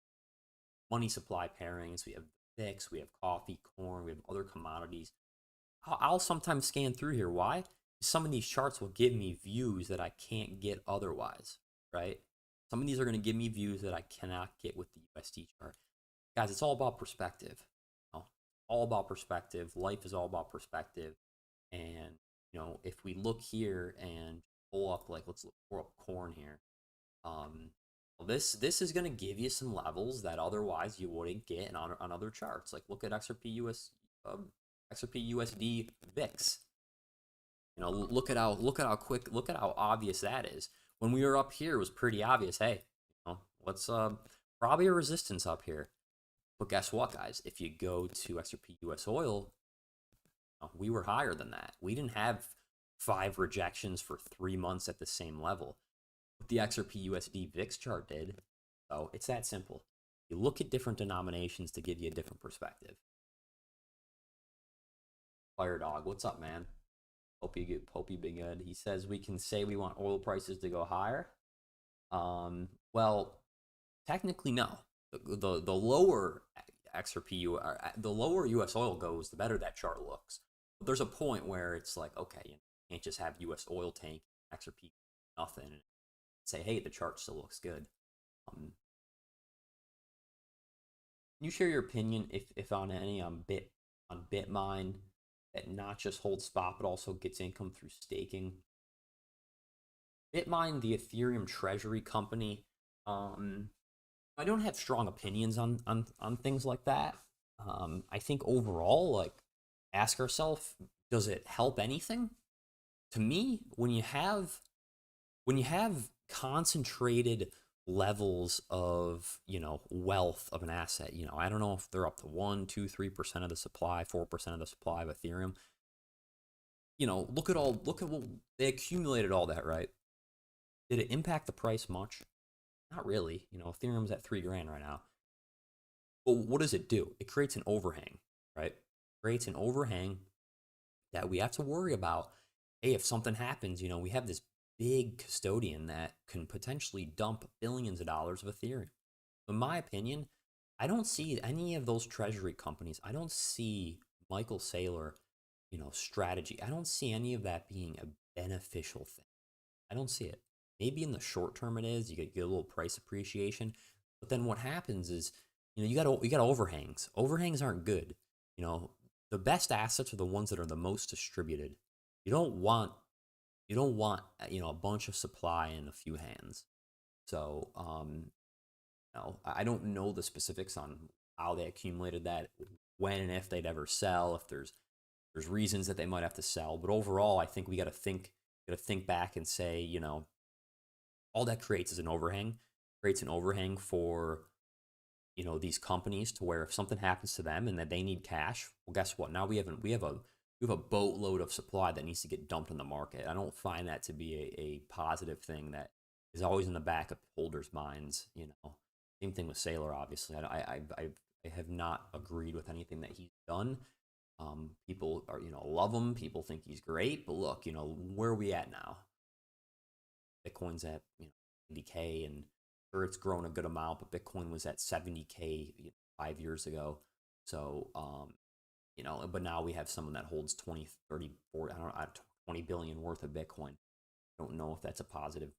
money supply pairings. We have VIX, we have coffee, corn, we have other commodities. I'll sometimes scan through here. Why? Some of these charts will give me views that I can't get otherwise, right? Some of these are going to give me views that I cannot get with the USD chart. Guys, it's all about perspective. All about perspective. Life is all about perspective. And, if we look here and pull up, like, let's pull up corn here. Well, this is going to give you some levels that otherwise you wouldn't get on other charts. Like, look at XRP USD VIX. Look at how obvious that is. When we were up here, it was pretty obvious. Hey, what's probably a resistance up here. But guess what, guys? If you go to XRP US oil, we were higher than that. We didn't have 5 rejections for 3 months at the same level. But the XRP USD VIX chart did. So it's that simple. You look at different denominations to give you a different perspective. Fire Dog, what's up, man? Hope you be good. He says we can say we want oil prices to go higher. Well, technically no. The lower XRP, the lower US oil goes, the better that chart looks. But there's a point where it's like, okay, you can't just have US oil tank XRP nothing and say, hey, the chart still looks good. Can you share your opinion if on any on Bitmine that not just holds spot but also gets income through staking? Bitmine, the Ethereum treasury company, I don't have strong opinions on things like that. I think overall, like, ask ourselves, does it help anything? To me, when you have concentrated levels of wealth of an asset, I don't know if they're up to 1, 2, 3% of the supply, 4% of the supply of Ethereum. Look at what they accumulated, all that, right? Did it impact the price much? Not really. Ethereum's at $3,000 right now. But what does it do? It creates an overhang, right? It creates an overhang that we have to worry about. Hey, if something happens, we have this big custodian that can potentially dump billions of dollars of Ethereum. In my opinion, I don't see any of those treasury companies. I don't see Michael Saylor, strategy. I don't see any of that being a beneficial thing. I don't see it. Maybe in the short term it is. You get a little price appreciation, but then what happens is, you got overhangs. Overhangs aren't good. The best assets are the ones that are the most distributed. You don't want a bunch of supply in a few hands. So I don't know the specifics on how they accumulated that, when and if they'd ever sell, if there's reasons that they might have to sell. But overall, I think we got to think back and say, all that creates is an overhang. Creates an overhang for these companies, to where if something happens to them and that they need cash, well, guess what? Now we have a boatload of supply that needs to get dumped in the market. I don't find that to be a positive thing that is always in the back of holders' minds. Same thing with Saylor. Obviously, I have not agreed with anything that he's done. People are love him. People think he's great, but look, where are we at now? Bitcoin's at 90K, and sure, it's grown a good amount, but Bitcoin was at 70K 5 years ago. So but now we have someone that holds 20, 30, 40, I don't know, 20 billion worth of Bitcoin. I don't know if that's a positive.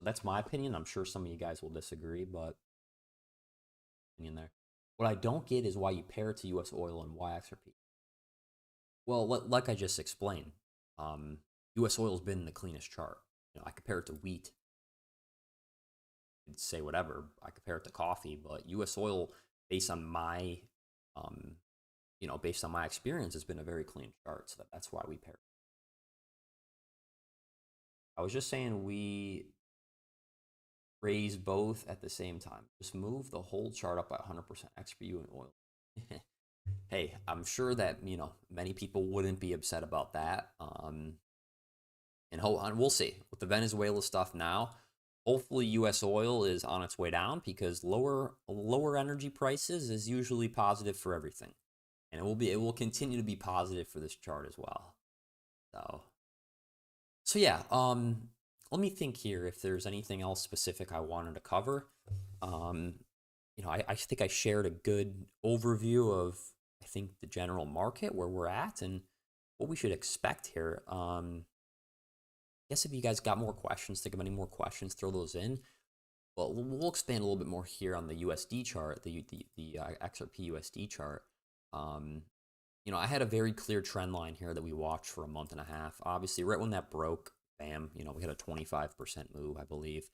That's my opinion. I'm sure some of you guys will disagree, but opinion there. What I don't get is why you pair it to US oil and why XRP. Well, like I just explained, US oil's been the cleanest chart. I compare it to wheat. You could say whatever. I compare it to coffee, but US oil, based on my based on my experience, has been a very clean chart. So that's why we pair. I was just saying we raise both at the same time. Just move the whole chart up by 100%. X for you and oil. Hey, I'm sure that many people wouldn't be upset about that. And hold on, we'll see with the Venezuela stuff now. Hopefully US oil is on its way down because lower energy prices is usually positive for everything. And it will continue to be positive for this chart as well. So yeah, let me think here if there's anything else specific I wanted to cover. Um, I think I shared a good overview of, I think, the general market, where we're at, and what we should expect here. I guess if you guys got more questions, think of any more questions, throw those in. Well, we'll expand a little bit more here on the USD chart, the XRP USD chart. Um, I had a very clear trend line here that we watched for a month and a half. Obviously, right when that broke, bam, we had a 25% move, I believe,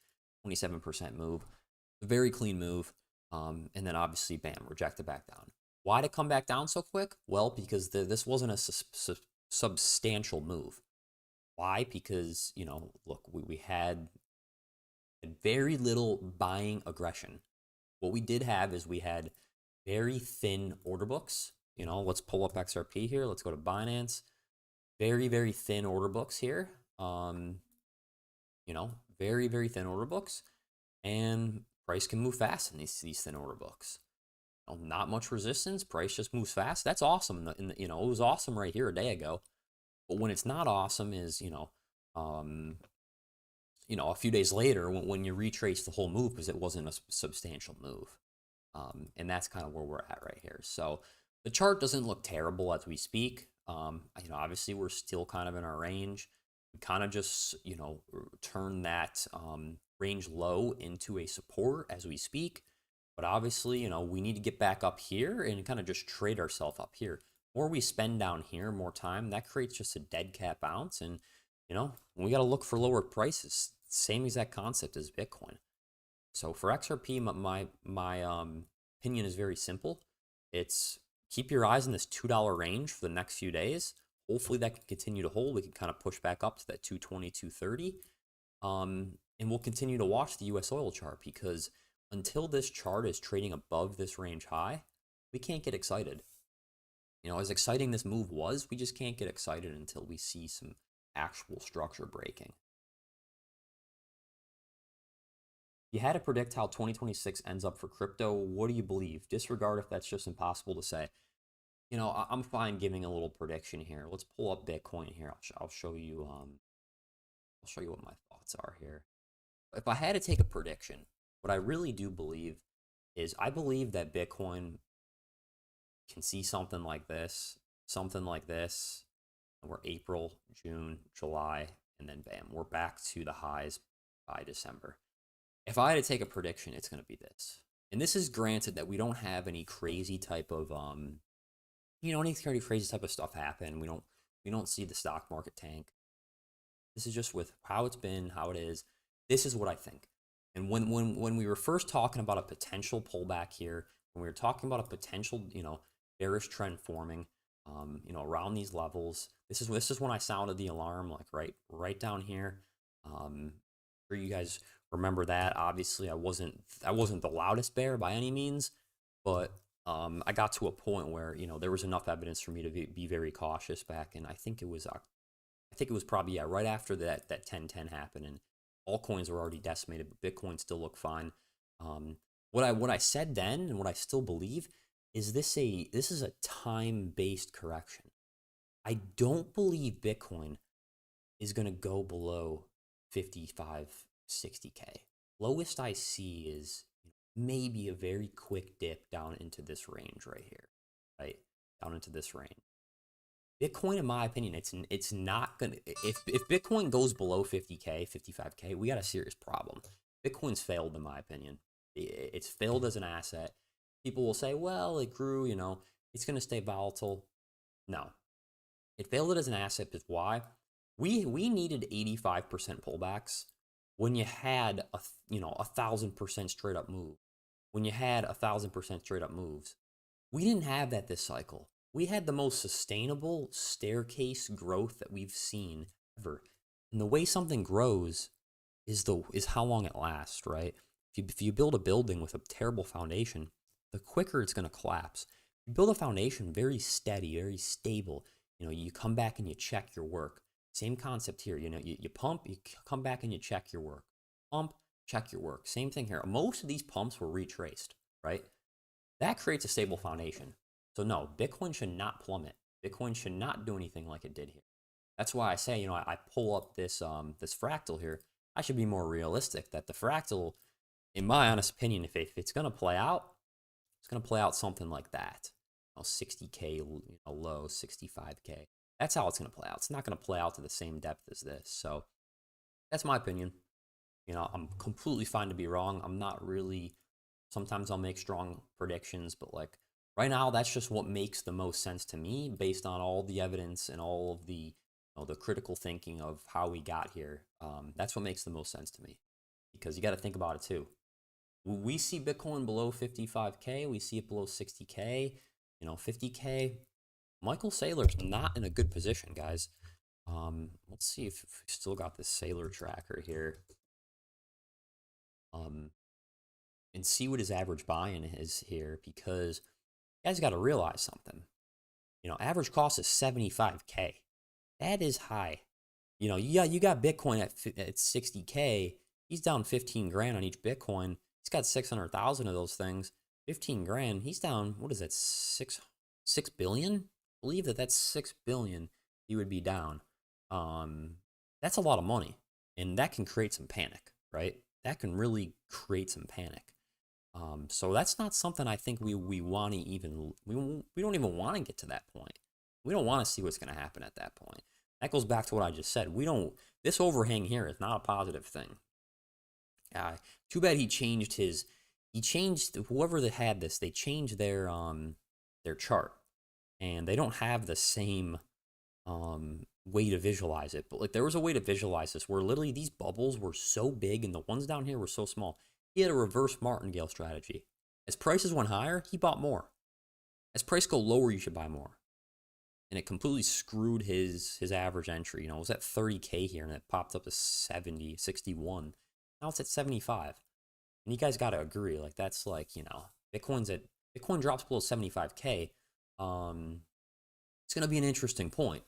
27% move, a very clean move. And then obviously, bam, rejected back down. Why did it come back down so quick? Well, because this wasn't a substantial move. Why? Because, look, we had very little buying aggression. What we did have is we had very thin order books. Let's pull up XRP here. Let's go to Binance. Very, very thin order books here. Very, very thin order books. And price can move fast in these thin order books. Not much resistance. Price just moves fast. That's awesome. It was awesome right here a day ago. But when it's not awesome is, a few days later when you retrace the whole move because it wasn't a substantial move. And that's kind of where we're at right here. So the chart doesn't look terrible as we speak. Obviously we're still kind of in our range. We kind of just, turn that range low into a support as we speak. But obviously, we need to get back up here and kind of just trade ourselves up here. More we spend down here, more time, that creates just a dead cat bounce. And, we got to look for lower prices. Same exact concept as Bitcoin. So for XRP, my opinion is very simple. It's keep your eyes in this $2 range for the next few days. Hopefully that can continue to hold. We can kind of push back up to that 220, 230. And we'll continue to watch the US oil chart because until this chart is trading above this range high, we can't get excited. As exciting this move was, we just can't get excited until we see some actual structure breaking. You had to predict how 2026 ends up for crypto. What do you believe? Disregard if that's just impossible to say. I'm fine giving a little prediction here. Let's pull up Bitcoin here. I'll show you. I'll show you what my thoughts are here. If I had to take a prediction, what I really do believe is I believe that Bitcoin can see something like this, and we're April, June, July, and then bam, we're back to the highs by December. If I had to take a prediction, it's going to be this. And this is granted that we don't have any crazy type of any crazy type of stuff happen. We don't see the stock market tank. This is just with how it's been, how it is. This is what I think. And when we were first talking about a potential pullback here, when we were talking about a potential, bearish trend forming, around these levels, this is when I sounded the alarm, like right down here. Sure you guys remember that. Obviously, I wasn't the loudest bear by any means, but I got to a point where there was enough evidence for me to be very cautious back, and I think it was probably right after that 10-10 happened, and all coins were already decimated, but Bitcoin still looked fine. What I said then and what I still believe is this is a time-based correction. I don't believe Bitcoin is going to go below 55, 60K. Lowest I see is maybe a very quick dip down into this range right here, right? Down into this range. Bitcoin, in my opinion, it's not gonna. If Bitcoin goes below 50K, 55K, we got a serious problem. Bitcoin's failed, in my opinion. It's failed as an asset. People will say, well, it grew, it's gonna stay volatile. No, it failed as an asset because why? We needed 85% pullbacks when you had 1,000% straight up move. When you had 1,000% straight up moves, we didn't have that this cycle. We had the most sustainable staircase growth that we've seen ever. And the way something grows is how long it lasts, right? If you build a building with a terrible foundation, the quicker it's going to collapse. You build a foundation very steady, very stable. You come back and you check your work. Same concept here. You pump, you come back and you check your work. Pump, check your work. Same thing here. Most of these pumps were retraced, right? That creates a stable foundation. So no, Bitcoin should not plummet. Bitcoin should not do anything like it did here. That's why I say, I pull up this fractal here. I should be more realistic that the fractal, in my honest opinion, if it's gonna play out, it's gonna play out something like that. 60K low, 65K. That's how it's gonna play out. It's not gonna play out to the same depth as this. So that's my opinion. I'm completely fine to be wrong. I'm not really. Sometimes I'll make strong predictions, but like right now, that's just what makes the most sense to me based on all the evidence and all of the critical thinking of how we got here. That's what makes the most sense to me, because you got to think about it too. We see Bitcoin below 55K, we see it below 60K, 50K. Michael Saylor's not in a good position, guys. Let's see if we still got this Saylor tracker here. And see what his average buy-in is here, because you guys got to realize something. Average cost is 75K. That is high. You got Bitcoin at 60K. He's down 15 grand on each Bitcoin. He's got 600,000 of those things. 15 grand. He's down, what is that, 6 billion? I believe that's 6 billion he would be down. That's a lot of money, and that can create some panic, right? That can really create some panic. So that's not something I think we want to even, we don't even want to get to that point. We don't want to see what's going to happen at that point. That goes back to what I just said. This overhang here is not a positive thing. Too bad whoever that had this, they changed their chart, and they don't have the same way to visualize it. But like, there was a way to visualize this where literally these bubbles were so big and the ones down here were so small. He had a reverse martingale strategy. As prices went higher, he bought more. As price go lower, you should buy more. And it completely screwed his average entry. It was at 30K here, and it popped up to 70, 61. Now it's at 75. And you guys got to agree, like, that's like, Bitcoin drops below 75K. It's going to be an interesting point.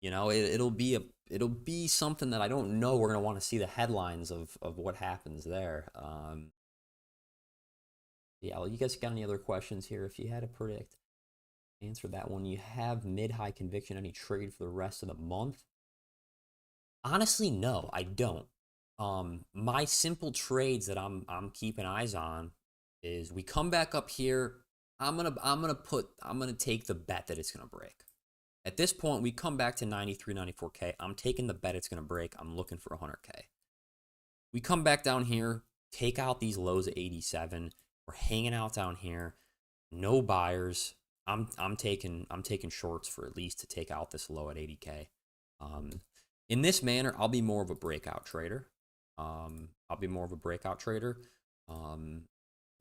It'll be something that I don't know. We're going to want to see the headlines of what happens there. Yeah, you guys got any other questions here? If you had to predict, answer that one. You have mid-high conviction, any trade for the rest of the month? Honestly, no, I don't. My simple trades that I'm keeping eyes on is we come back up here. I'm gonna take the bet that it's gonna break. At this point, we come back to 93, 94K. I'm taking the bet it's gonna break. I'm looking for 100K. We come back down here, take out these lows at 87. We're hanging out down here. No buyers. I'm taking shorts for at least to take out this low at 80K. In this manner, I'll be more of a breakout trader. Because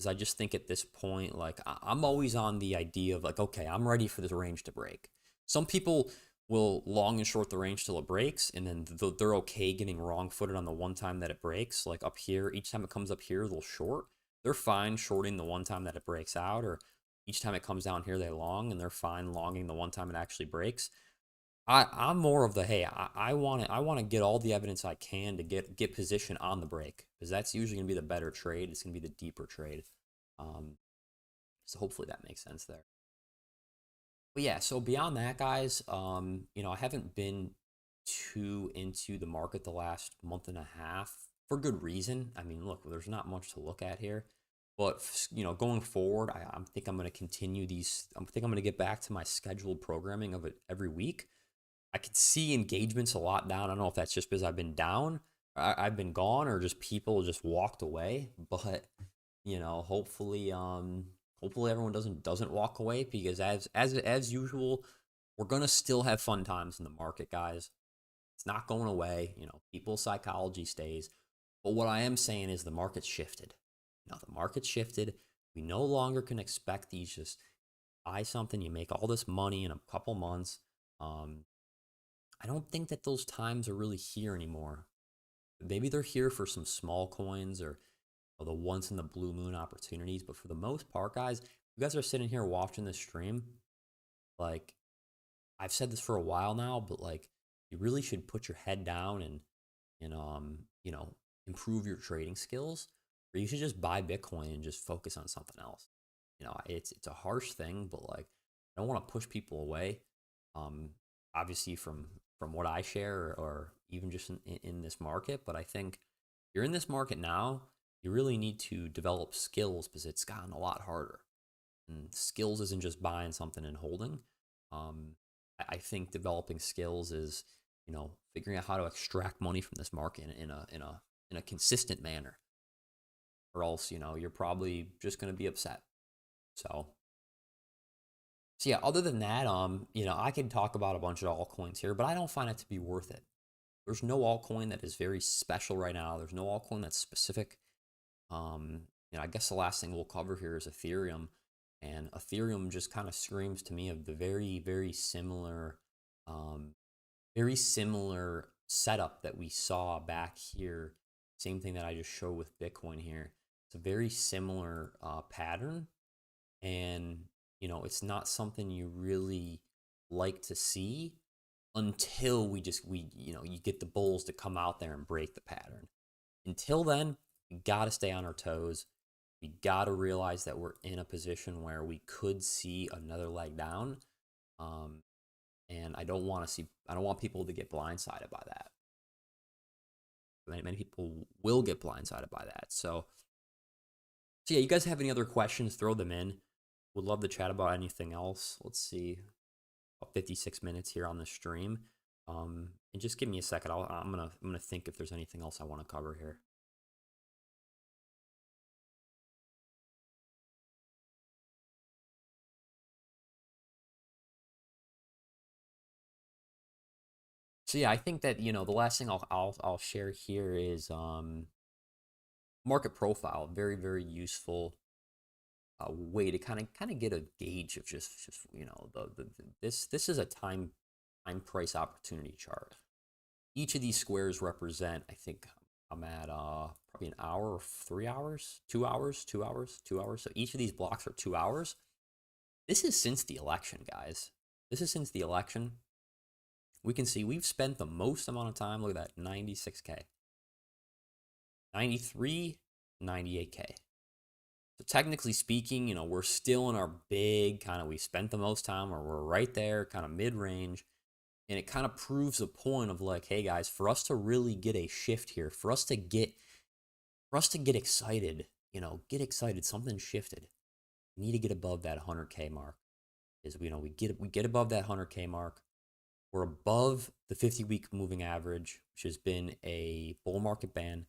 I just think at this point, like, I'm always on the idea of like, okay, I'm ready for this range to break. Some people will long and short the range till it breaks, and then they're okay getting wrong footed on the one time that it breaks. Like up here, each time it comes up here, they'll short. They're fine shorting the one time that it breaks out, or each time it comes down here, they long, and they're fine longing the one time it actually breaks. I'm more of the, hey, I want to get all the evidence I can to get position on the break, because that's usually going to be the better trade. It's going to be the deeper trade. So hopefully that makes sense there. But yeah, so beyond that, guys, I haven't been too into the market the last month and a half for good reason. I mean, look, there's not much to look at here. But, going forward, I think I'm going to continue these. I think I'm going to get back to my scheduled programming of it every week. I could see engagements a lot down. I don't know if that's just because I've been down, I've been gone, or just people just walked away. But hopefully everyone doesn't walk away, because as usual, we're gonna still have fun times in the market, guys. It's not going away. People's psychology stays. But what I am saying is the market's shifted. The market's shifted. We no longer can expect these just buy something, you make all this money in a couple months. I don't think that those times are really here anymore. Maybe they're here for some small coins or the once in the blue moon opportunities. But for the most part, guys, you guys are sitting here watching this stream. Like, I've said this for a while now, but like, you really should put your head down and improve your trading skills, or you should just buy Bitcoin and just focus on something else. It's a harsh thing, but like I don't want to push people away. Um, Obviously from what I share or even just in this market, but I think you're in this market now, you really need to develop skills because it's gotten a lot harder. And skills isn't just buying something and holding. Um, I think developing skills is, figuring out how to extract money from this market in a consistent manner, or else, you're probably just going to be upset. So, so yeah. Other than that, I can talk about a bunch of altcoins here, but I don't find it to be worth it. There's no altcoin that is very special right now. There's no altcoin that's specific. I guess the last thing we'll cover here is Ethereum, and Ethereum just kind of screams to me of the very, um, very similar setup that we saw back here. Same thing that I just showed with Bitcoin here. It's a very similar pattern, and it's not something you really like to see until you get the bulls to come out there and break the pattern. Until then, we got to stay on our toes. We got to realize that we're in a position where we could see another leg down. And I don't want people to get blindsided by that. Many people will get blindsided by that. So yeah, you guys have any other questions, throw them in. Would love to chat about anything else. Let's see, about 56 minutes here on the stream. And just give me a second. I'm gonna think if there's anything else I want to cover here. So yeah, I think that the last thing I'll share here is market profile. Very, very useful way to kind of get a gauge of just this is a time price opportunity chart. Each of these squares represent, I think I'm at probably an hour or 3 hours, 2 hours, 2 hours, 2 hours. So each of these blocks are 2 hours. This is since the election, guys. This is since the election. We can see we've spent the most amount of time. Look at that, 96K. 93, 98K. So technically speaking, we're still in our big we spent the most time, or we're right there, kind of mid-range. And it kind of proves a point of like, hey guys, for us to really get a shift here, for us to get excited, something shifted. We need to get above that 100K mark. We get above that 100K mark. We're above the 50-week moving average, which has been a bull market band.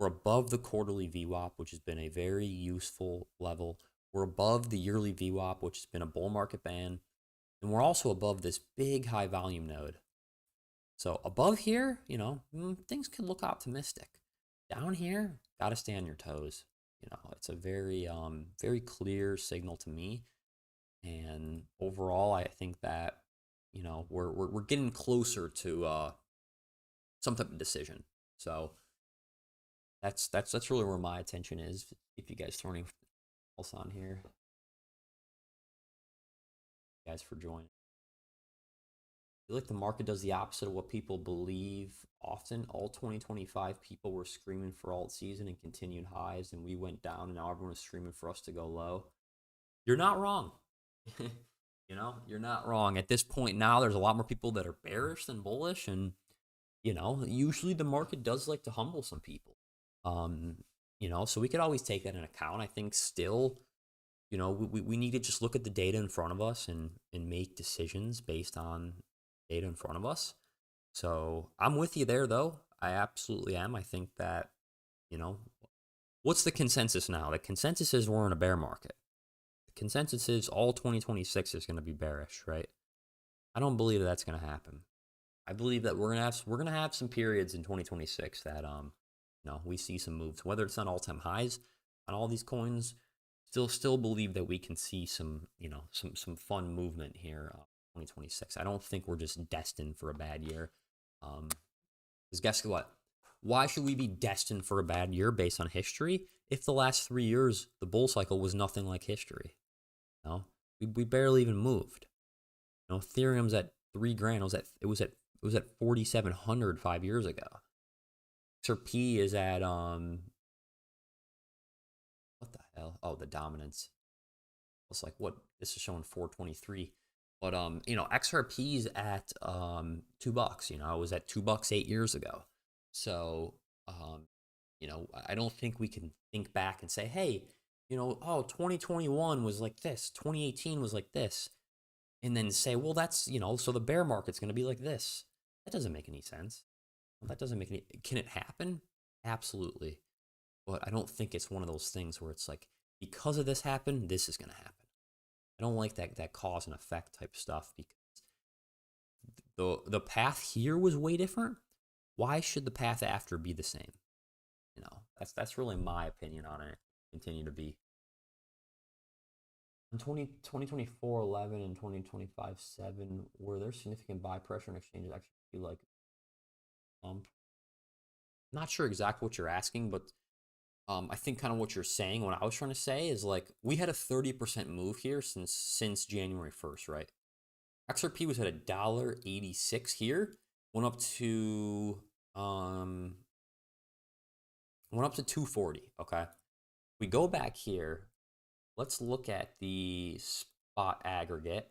We're above the quarterly VWAP, which has been a very useful level. We're above the yearly VWAP, which has been a bull market band. And we're also above this big high volume node. So above here, things can look optimistic. Down here, got to stay on your toes. It's a very, very clear signal to me. And overall, I think that, we're getting closer to some type of decision. So that's really where my attention is. If you guys throw anything else on here, guys for joining. I feel like the market does the opposite of what people believe. Often, all 2025 people were screaming for alt season and continued highs, and we went down, and now everyone is screaming for us to go low. You're not wrong. You're not wrong. At this point now, there's a lot more people that are bearish than bullish, and usually the market does like to humble some people. So we could always take that in account. I think still, we need to just look at the data in front of us and make decisions based on data in front of us. So I'm with you there, though. I absolutely am. I think that, what's the consensus now? The consensus is we're in a bear market. The consensus is all 2026 is going to be bearish, right? I don't believe that's going to happen. I believe that we're gonna have some periods in 2026 that we see some moves, whether it's on all-time highs on all these coins. Still believe that we can see some some fun movement here 2026. I don't think we're just destined for a bad year. Because guess what? Why should we be destined for a bad year based on history if the last 3 years the bull cycle was nothing like history? We barely even moved. Ethereum's at $3,000. It was at 4,700 5 years ago. XRP is at what the hell? Oh, the dominance. It's like what this is showing 423. But you know, XRP's at $2. You know, it was at $2 8 years ago. So you know, I don't think we can think back and say, hey, you know, oh, 2021 was like this, 2018 was like this, and then say, well, that's, you know, so the bear market's going to be like this. That doesn't make any sense. That doesn't make any. Can it happen? Absolutely. But I don't think it's one of those things where it's like, because of this happened, this is going to happen. I don't like that cause and effect type stuff, because the path here was way different. Why should the path after be the same? You know, that's really my opinion on it. Continue to be. In 2024 11 and 2025 7, were there significant buy pressure and exchanges actually like not sure exactly what you're asking, but I think kind of what you're saying, what I was trying to say is like we had a 30% move here since January 1st, right? XRP was at $1.86 here, went up to um 240. Okay, we go back here. Let's look at the spot aggregate.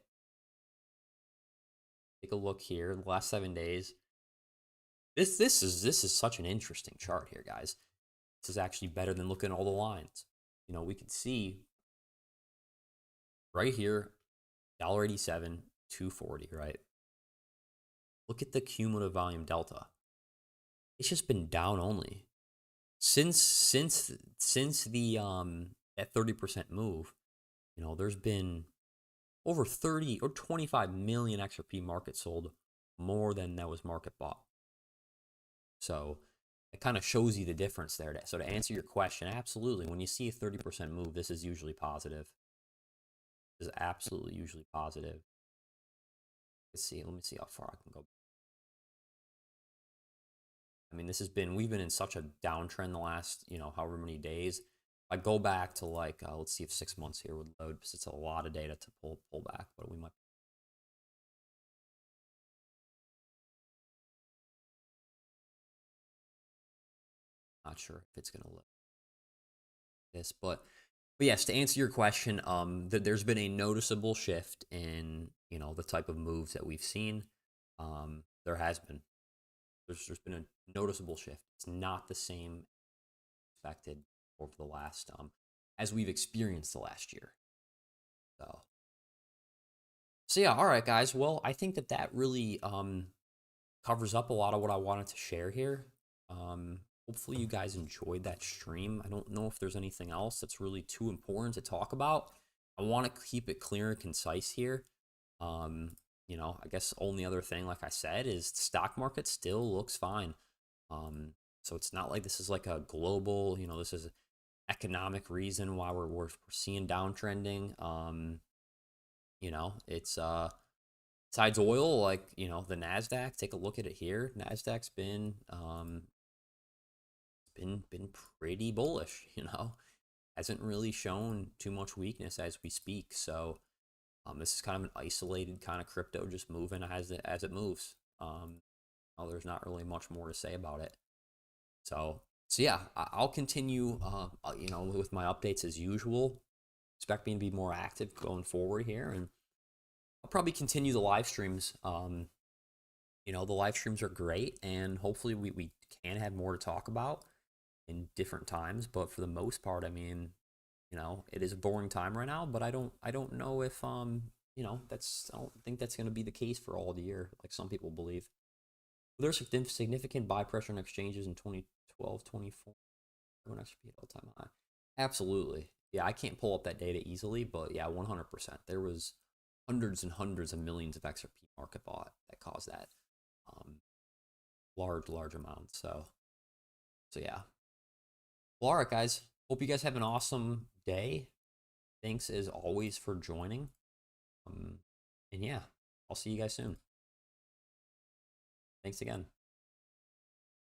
Take a look here. The last 7 days. This is such an interesting chart here, guys. This is actually better than looking at all the lines. You know, we could see right here, $1.87, 240, right? Look at the cumulative volume delta. It's just been down only since the that 30% move. You know, there's been over 30 or 25 million XRP market sold, more than that was market bought. So it kind of shows you the difference there. So to answer your question, absolutely, when you see a 30% move, this is usually positive. This is absolutely usually positive. Let me see how far I can go. I mean, we've been in such a downtrend the last, you know, however many days. I go back to like, let's see if 6 months here would load, because it's a lot of data to pull back, but we might. Not sure if it's going to look this, but yes, to answer your question, there's been a noticeable shift in, you know, the type of moves that we've seen. There has been, there's been a noticeable shift. It's not the same expected over the last, as we've experienced the last year. So yeah, all right, guys. Well, I think that really covers up a lot of what I wanted to share here. Hopefully you guys enjoyed that stream. I don't know if there's anything else that's really too important to talk about. I want to keep it clear and concise here. You know, I guess only other thing, like I said, is the stock market still looks fine. So it's not like this is like a global, you know, this is economic reason why we're seeing downtrending. You know, it's besides oil, like, you know, the Nasdaq. Take a look at it here. Nasdaq's been pretty bullish. You know, hasn't really shown too much weakness as we speak. So this is kind of an isolated kind of crypto, just moving as it moves. Well, there's not really much more to say about it. So yeah, I'll continue, you know, with my updates as usual. Expect me to be more active going forward here, and I'll probably continue the live streams. You know, the live streams are great, and hopefully we can have more to talk about in different times. But for the most part, I mean, you know, it is a boring time right now. But I don't know if you know, I don't think that's going to be the case for all the year, like some people believe. There's significant buy pressure on exchanges in 2012, 24 when XRP hit all-time high. Absolutely. Yeah, I can't pull up that data easily, but yeah, 100%. There was hundreds and hundreds of millions of XRP market bought that caused that large amounts. So yeah. Well, all right, guys. Hope you guys have an awesome day. Thanks as always for joining. And yeah, I'll see you guys soon. Thanks again.